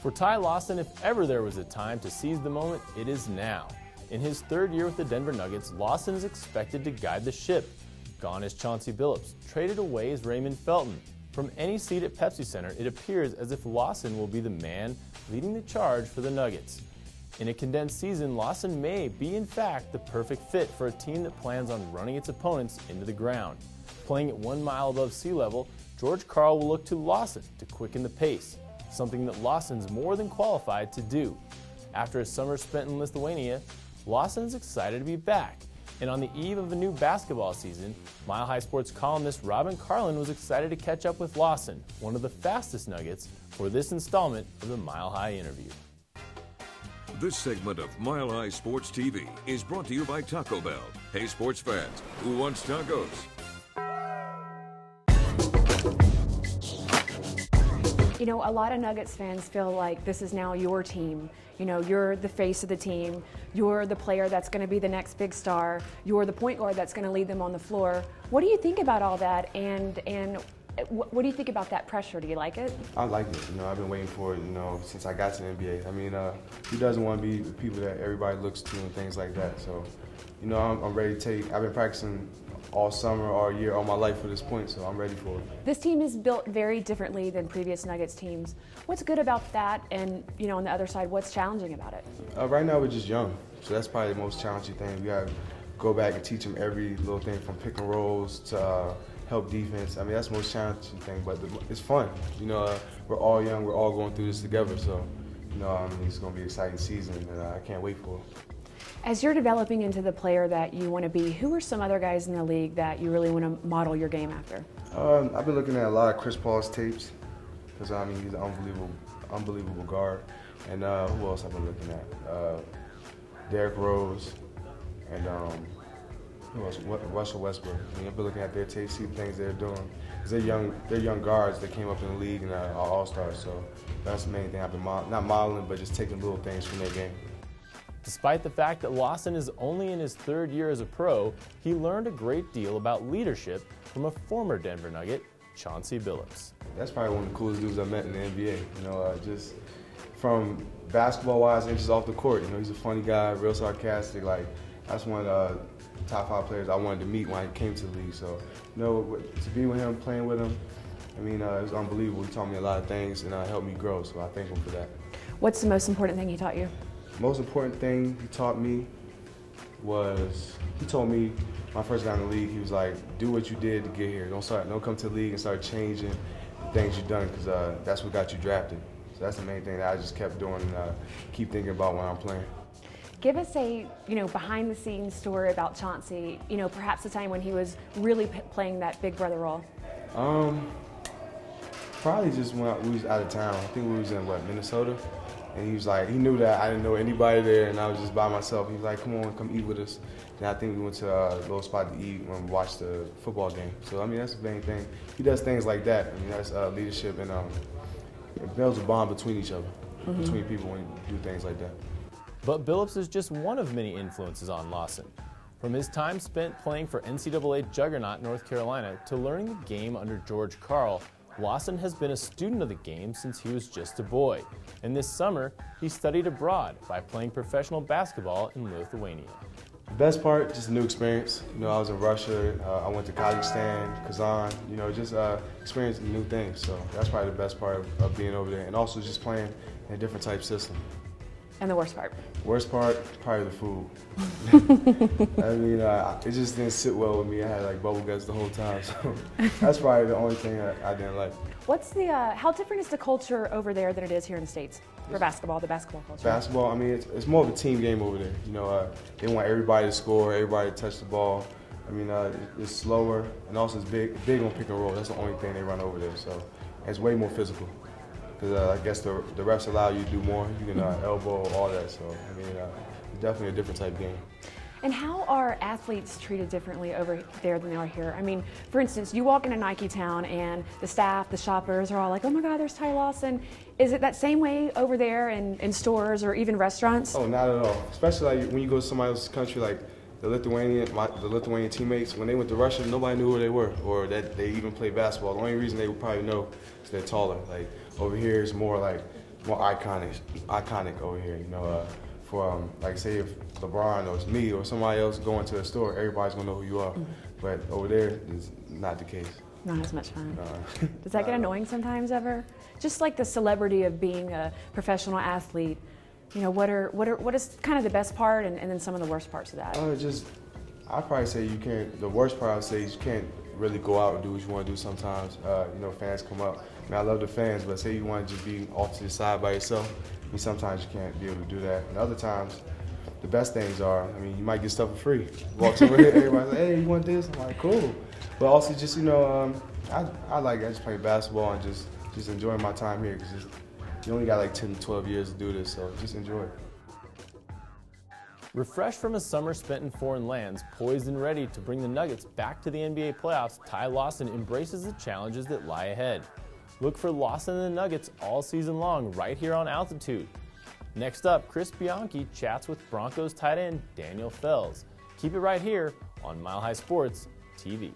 For Ty Lawson, if ever there was a time to seize the moment, it is now. In his third year with the Denver Nuggets, Lawson is expected to guide the ship. Gone is Chauncey Billups. Traded away is Raymond Felton. From any seat at Pepsi Center, it appears as if Lawson will be the man leading the charge for the Nuggets. In a condensed season, Lawson may be, in fact, the perfect fit for a team that plans on running its opponents into the ground. Playing at 1 mile above sea level, George Karl will look to Lawson to quicken the pace, something that Lawson's more than qualified to do. After a summer spent in Lithuania, Lawson is excited to be back. And on the eve of a new basketball season, Mile High Sports columnist Robin Carlin was excited to catch up with Lawson, one of the fastest Nuggets, for this installment of the Mile High Interview. This segment of Mile High Sports TV is brought to you by Taco Bell. Hey, sports fans, who wants tacos? You know, a lot of Nuggets fans feel like this is now your team. You know, you're the face of the team. You're the player that's going to be the next big star. You're the point guard that's going to lead them on the floor. What do you think about all that? And what do you think about that pressure? Do you like it? I like it. You know, I've been waiting for it, you know, since I got to the NBA. I mean, who doesn't want to be the people that everybody looks to and things like that? So, you know, I'm ready to take. I've been practicing all summer, all year, all my life for this point, so I'm ready for it. This team is built very differently than previous Nuggets teams. What's good about that? And, you know, on the other side, what's challenging about it? Right now, we're just young, so that's probably the most challenging thing. We got to go back and teach them every little thing from pick and rolls to help defense. I mean, that's the most challenging thing, but it's fun. You know, we're all young, we're all going through this together, so, you know, I mean, it's going to be an exciting season, and I can't wait for it. As you're developing into the player that you want to be, who are some other guys in the league that you really want to model your game after? I've been looking at a lot of Chris Paul's tapes because, I mean, he's an unbelievable guard. And who else I've been looking at? Derrick Rose and who else? Russell Westbrook. I mean, I've been looking at their tapes, see the things they're doing. Because they're young guards that came up in the league and are all-stars. So that's the main thing I've been not modeling, but just taking little things from their game. Despite the fact that Lawson is only in his third year as a pro, he learned a great deal about leadership from a former Denver Nugget, Chauncey Billups. That's probably one of the coolest dudes I met in the NBA. You know, just from basketball-wise and just off the court. You know, he's a funny guy, real sarcastic. Like, that's one of the top 5 players I wanted to meet when I came to the league. So, you know, to be with him, playing with him, I mean, it was unbelievable. He taught me a lot of things and helped me grow. So I thank him for that. What's the most important thing he taught you? Most important thing he taught me was, he told me when I first got in the league, he was like, do what you did to get here. Don't come to the league and start changing the things you've done, because that's what got you drafted. So that's the main thing that I just kept doing and keep thinking about when I'm playing. Give us a, you know, behind the scenes story about Chauncey, you know, perhaps a time when he was really playing that big brother role. Probably just when we was out of town. I think we was in, Minnesota? And he was like, he knew that I didn't know anybody there and I was just by myself. He was like, come on, come eat with us. And I think we went to a little spot to eat when we watched the football game. So, I mean, that's the main thing. He does things like that. I mean, that's leadership, and it builds a bond between each other, between people when you do things like that. But Billups is just one of many influences on Lawson. From his time spent playing for NCAA juggernaut North Carolina to learning the game under George Karl, Lawson has been a student of the game since he was just a boy. And this summer, he studied abroad by playing professional basketball in Lithuania. The best part, just a new experience. You know, I was in Russia, I went to Kazakhstan, Kazan, you know, just experiencing new things. So that's probably the best part of being over there. And also just playing in a different type system. And the worst part? Worst part, probably the food. I mean, it just didn't sit well with me. I had like bubble guts the whole time, so that's probably the only thing I didn't like. What's the, how different is the culture over there than it is here in the States for basketball, the basketball culture? Basketball, I mean, it's more of a team game over there. You know, they want everybody to score, everybody to touch the ball. I mean, it's slower, and also it's big on pick and roll. That's the only thing they run over there, so it's way more physical. Because I guess the refs allow you to do more. You can elbow, all that. So, I mean, it's definitely a different type game. And how are athletes treated differently over there than they are here? I mean, for instance, you walk into Nike Town and the staff, the shoppers are all like, oh my God, there's Ty Lawson. Is it that same way over there in stores or even restaurants? Oh, not at all. Especially like when you go to somebody else's country, like the Lithuanian teammates, when they went to Russia, nobody knew who they were or that they even played basketball. The only reason they would probably know is they're taller. Like over here, it's more like more iconic over here. You know, for like say if LeBron or it's me or somebody else going to a store, everybody's gonna know who you are. But over there, it's not the case. Not as much fun. No. Does that get annoying sometimes ever? Just like the celebrity of being a professional athlete, you know, what is kind of the best part and then some of the worst parts of that? I'd probably say you can't, the worst part I would say is you can't really go out and do what you want to do sometimes. You know, fans come up. I mean, I love the fans, but say you want to just be off to the side by yourself, I mean, sometimes you can't be able to do that. And other times, the best things are, I mean, you might get stuff for free. Walks over here, everybody's like, hey, you want this? I'm like, cool. But also just, you know, I just play basketball and just enjoying my time here because you only got like 10 to 12 years to do this, so just enjoy it. Refreshed from a summer spent in foreign lands, poised and ready to bring the Nuggets back to the NBA playoffs, Ty Lawson embraces the challenges that lie ahead. Look for Lawson and the Nuggets all season long right here on Altitude. Next up, Chris Bianchi chats with Broncos tight end Daniel Fells. Keep it right here on Mile High Sports TV.